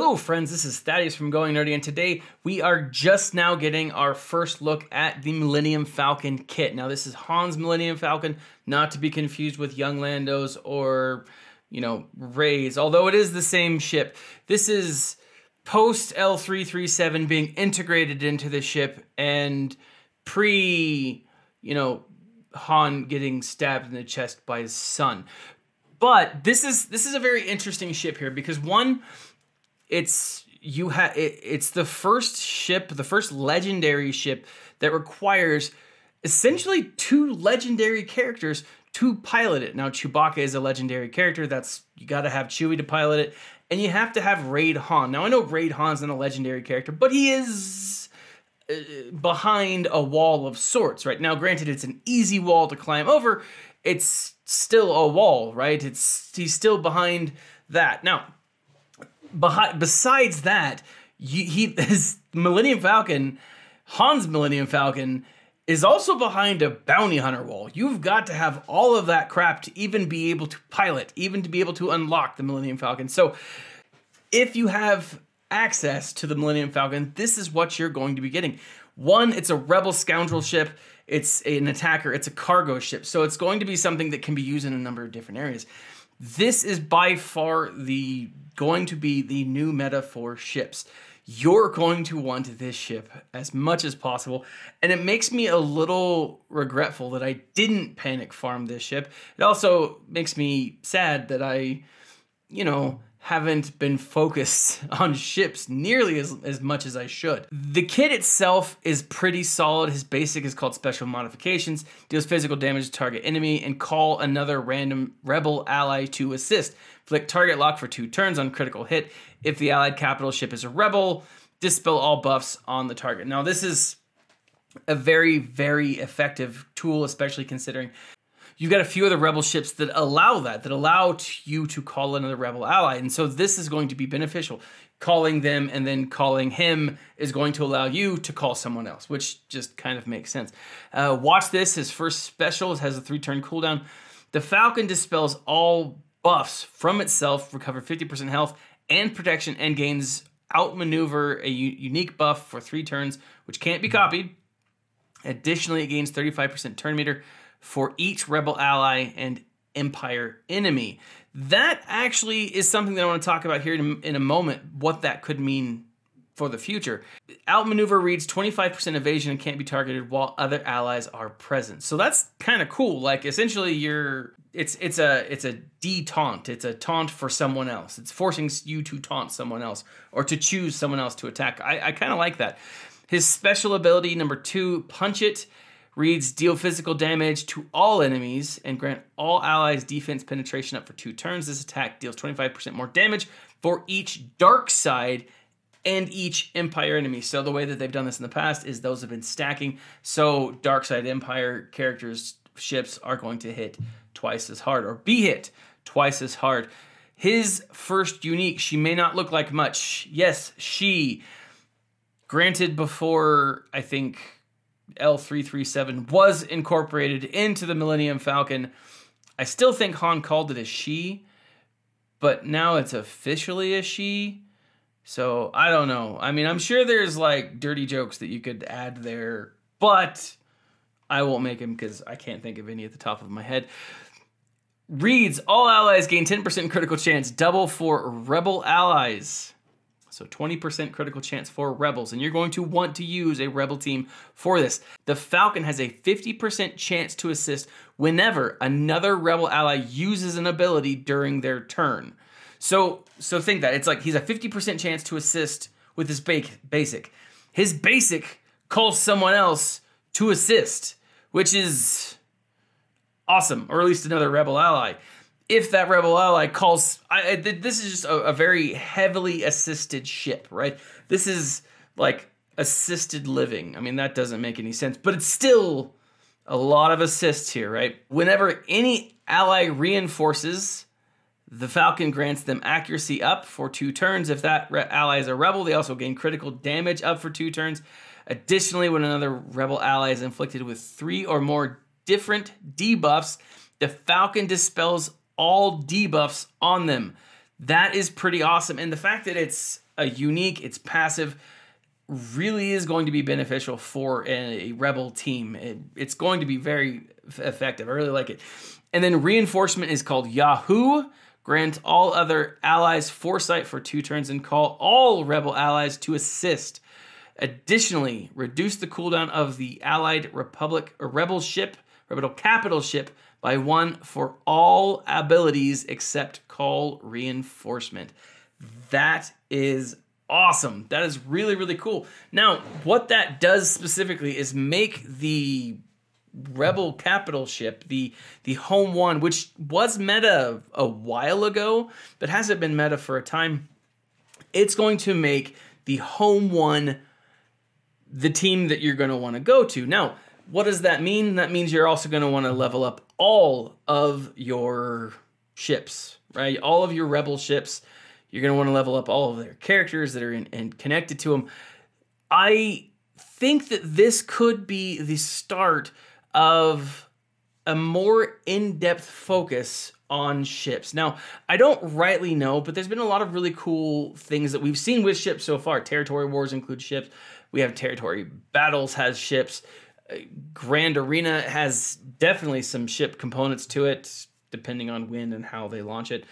Hello friends, this is Thaddeus from Going Nerdy, and today we are just now getting our first look at the Millennium Falcon kit. Now this is Han's Millennium Falcon, not to be confused with Young Lando's or, Rey's, although it is the same ship. This is post L337 being integrated into the ship and pre, Han getting stabbed in the chest by his son. But this is a very interesting ship here because one, it's the first ship, the first legendary ship that requires essentially two legendary characters to pilot it. Now Chewbacca is a legendary character. You got to have Chewie to pilot it, and you have to have Raid Han. Now I know Raid Han's not a legendary character, but he is behind a wall of sorts, right? Now granted, it's an easy wall to climb over. It's still a wall, right? He's still behind that. Now, besides that, his Millennium Falcon, Han's Millennium Falcon, is also behind a bounty hunter wall. You've got to have all of that crap to even be able to pilot, even to be able to unlock the Millennium Falcon. So if you have access to the Millennium Falcon, this is what you're going to be getting. One, it's a rebel scoundrel ship. It's an attacker. It's a cargo ship. So it's going to be something that can be used in a number of different areas. This is by far going to be the new meta for ships. You're going to want this ship as much as possible. And it makes me a little regretful that I didn't panic farm this ship. It also makes me sad that I, haven't been focused on ships nearly as much as I should. The kit itself is pretty solid. His basic is called Special Modifications, deals physical damage to target enemy, and call another random rebel ally to assist. Flick target lock for 2 turns on critical hit. If the allied capital ship is a rebel, dispel all buffs on the target. Now this is a very, very effective tool, especially considering you've got a few other rebel ships that allow you to call another rebel ally. And so this is going to be beneficial. Calling them and then calling him is going to allow you to call someone else, which just kind of makes sense. Watch this. His first special has a 3-turn cooldown. The Falcon dispels all buffs from itself, recover 50% health and protection, and gains outmaneuver, a unique buff for 3 turns, which can't be copied. Additionally, it gains 35% turn meter for each rebel ally and Empire enemy. That actually is something that I want to talk about here in a moment, what that could mean for the future. Outmaneuver reads 25% evasion and can't be targeted while other allies are present. So that's kind of cool. Like essentially it's a de-taunt. It's a taunt for someone else. It's forcing you to taunt someone else or to choose someone else to attack. I kind of like that. His special ability number 2, Punch It, reads deal physical damage to all enemies and grant all allies defense penetration up for 2 turns. This attack deals 25% more damage for each dark side and each Empire enemy. So the way that they've done this in the past is those have been stacking. So dark side Empire characters, ships are going to hit twice as hard or be hit twice as hard. His first unique, she may not look like much. Yes, she, granted before, I think, L337 was incorporated into the Millennium Falcon. I still think Han called it a she, but now it's officially a she. So I don't know. I mean, I'm sure there's like dirty jokes that you could add there, but I won't make them because I can't think of any at the top of my head. Reads all allies gain 10% critical chance, double for rebel allies. So 20% critical chance for rebels, and you're going to want to use a rebel team for this. The Falcon has a 50% chance to assist whenever another rebel ally uses an ability during their turn. So think that. It's like he's a 50% chance to assist with his basic. His basic calls someone else to assist, which is awesome, or at least another rebel ally. If that rebel ally calls, this is just a very heavily assisted ship, right? This is like assisted living. I mean, that doesn't make any sense, but it's still a lot of assists here, right? Whenever any ally reinforces, the Falcon grants them accuracy up for 2 turns. If that ally is a rebel, they also gain critical damage up for 2 turns. Additionally, when another rebel ally is inflicted with 3 or more different debuffs, the Falcon dispels all debuffs on them. That is pretty awesome. And the fact that it's unique, it's passive, really is going to be beneficial for a rebel team. It's going to be very effective. I really like it. And then reinforcement is called Yahoo. Grant all other allies foresight for 2 turns and call all rebel allies to assist. Additionally, reduce the cooldown of the allied republic or rebel capital ship by 1 for all abilities except call reinforcement. That is awesome. That is really, really cool. Now, what that does specifically is make the rebel capital ship, the home one, which was meta a while ago, but hasn't been meta for a time. It's going to make the home one the team that you're going to want to go to. Now, what does that mean? That means you're also going to want to level up all of your ships, right? All of your rebel ships. You're going to want to level up all of their characters that are and connected to them. I think that this could be the start of a more in-depth focus on ships. Now, I don't rightly know, but there's been a lot of really cool things that we've seen with ships so far. Territory wars include ships. We have territory battles has ships. Grand Arena has definitely some ship components to it, depending on when and how they launch it.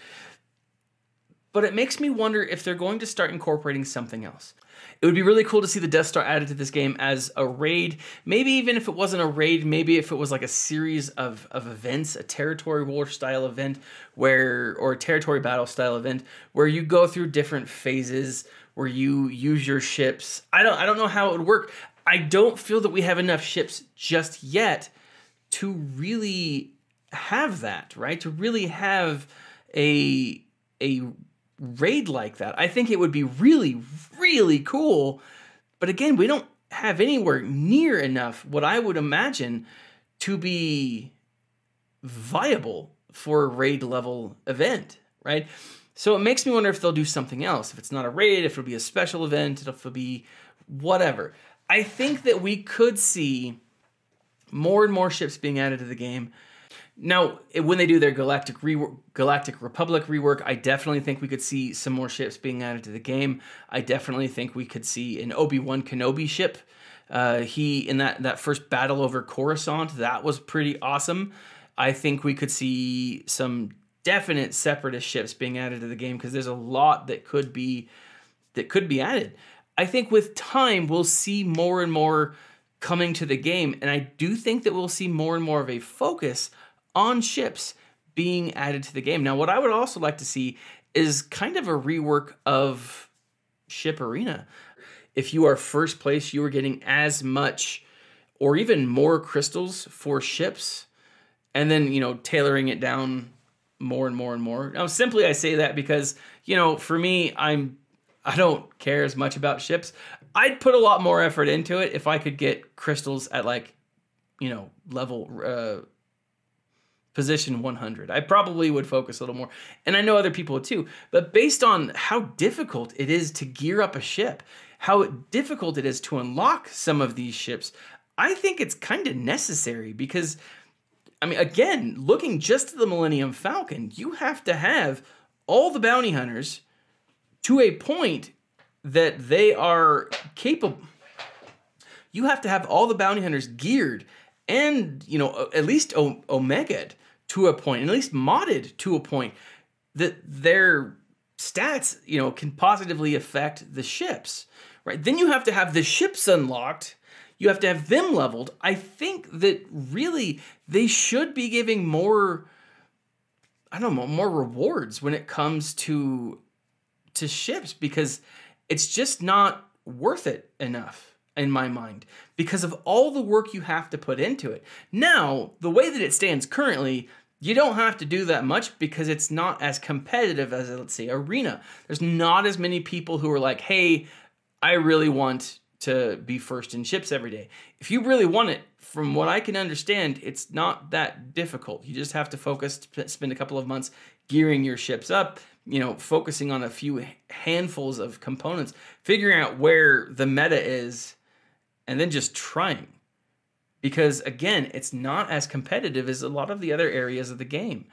But it makes me wonder if they're going to start incorporating something else. It would be really cool to see the Death Star added to this game as a raid. Maybe even if it wasn't a raid, maybe if it was like a series of events, a territory war style event or a territory battle style event where you go through different phases, where you use your ships. I don't know how it would work. I don't feel that we have enough ships just yet to really have that, right? To really have a raid like that. I think it would be really, really cool. But again, we don't have anywhere near enough what I would imagine to be viable for a raid level event, right? So it makes me wonder if they'll do something else. If it's not a raid, if it'll be a special event, if it'll be whatever. I think that we could see more and more ships being added to the game. Now, when they do their Galactic Republic rework, I definitely think we could see some more ships being added to the game. I definitely think we could see an Obi-Wan Kenobi ship. In that first battle over Coruscant, that was pretty awesome. I think we could see some definite separatist ships being added to the game because there's a lot that could be added. I think with time, we'll see more and more coming to the game, and I do think that we'll see more and more of a focus on ships being added to the game. Now, what I would also like to see is kind of a rework of Ship Arena. If you are first place, you are getting as much or even more crystals for ships, and then, tailoring it down more and more and more. Now, simply I say that because, for me, I don't care as much about ships. I'd put a lot more effort into it if I could get crystals at level position 100. I probably would focus a little more. And I know other people would too. But based on how difficult it is to gear up a ship, how difficult it is to unlock some of these ships, I think it's kind of necessary because, again, looking just at the Millennium Falcon, you have to have all the bounty hunters to a point that they are capable. You have to have all the bounty hunters geared and, at least omega'd to a point, and at least modded to a point that their stats, can positively affect the ships, right? Then you have to have the ships unlocked. You have to have them leveled. I think that really they should be giving more rewards when it comes to ships, because it's just not worth it enough in my mind because of all the work you have to put into it. Now, the way that it stands currently, you don't have to do that much because it's not as competitive as, let's say, Arena. There's not as many people who are like, hey, I really want to be first in ships every day. If you really want it, from what I can understand, it's not that difficult. You just have to focus, spend a couple of months gearing your ships up, focusing on a few handfuls of components, figuring out where the meta is, and then just trying. Because, again, it's not as competitive as a lot of the other areas of the game.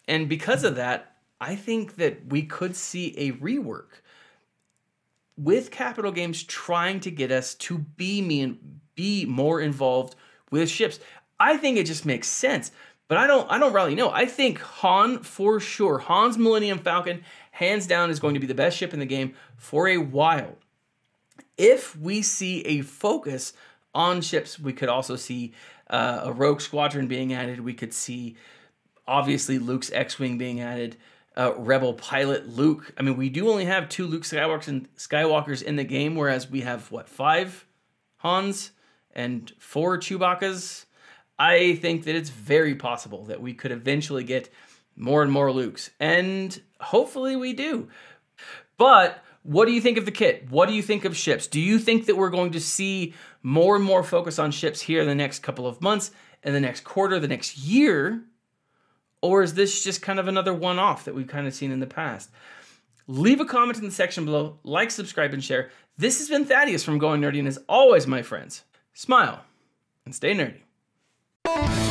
And because of that, I think that we could see a rework. with Capital Games trying to get us to be more involved with ships. I think it just makes sense, but I don't really know. I think Han, for sure, Han's Millennium Falcon, hands down, is going to be the best ship in the game for a while. If we see a focus on ships, we could also see a Rogue Squadron being added. We could see, obviously, Luke's X-Wing being added. Rebel pilot Luke. I mean, we do only have 2 Luke Skywalkers in the game, whereas we have, what, 5 Hans and 4 Chewbacca's? I think that it's very possible that we could eventually get more and more Lukes, and hopefully we do. But what do you think of the kit? What do you think of ships? Do you think that we're going to see more and more focus on ships here in the next couple of months, in the next quarter, the next year? Or is this just kind of another one-off that we've kind of seen in the past? Leave a comment in the section below, like, subscribe, and share. This has been Thaddeus from Going Nerdy, and as always, my friends, smile and stay nerdy.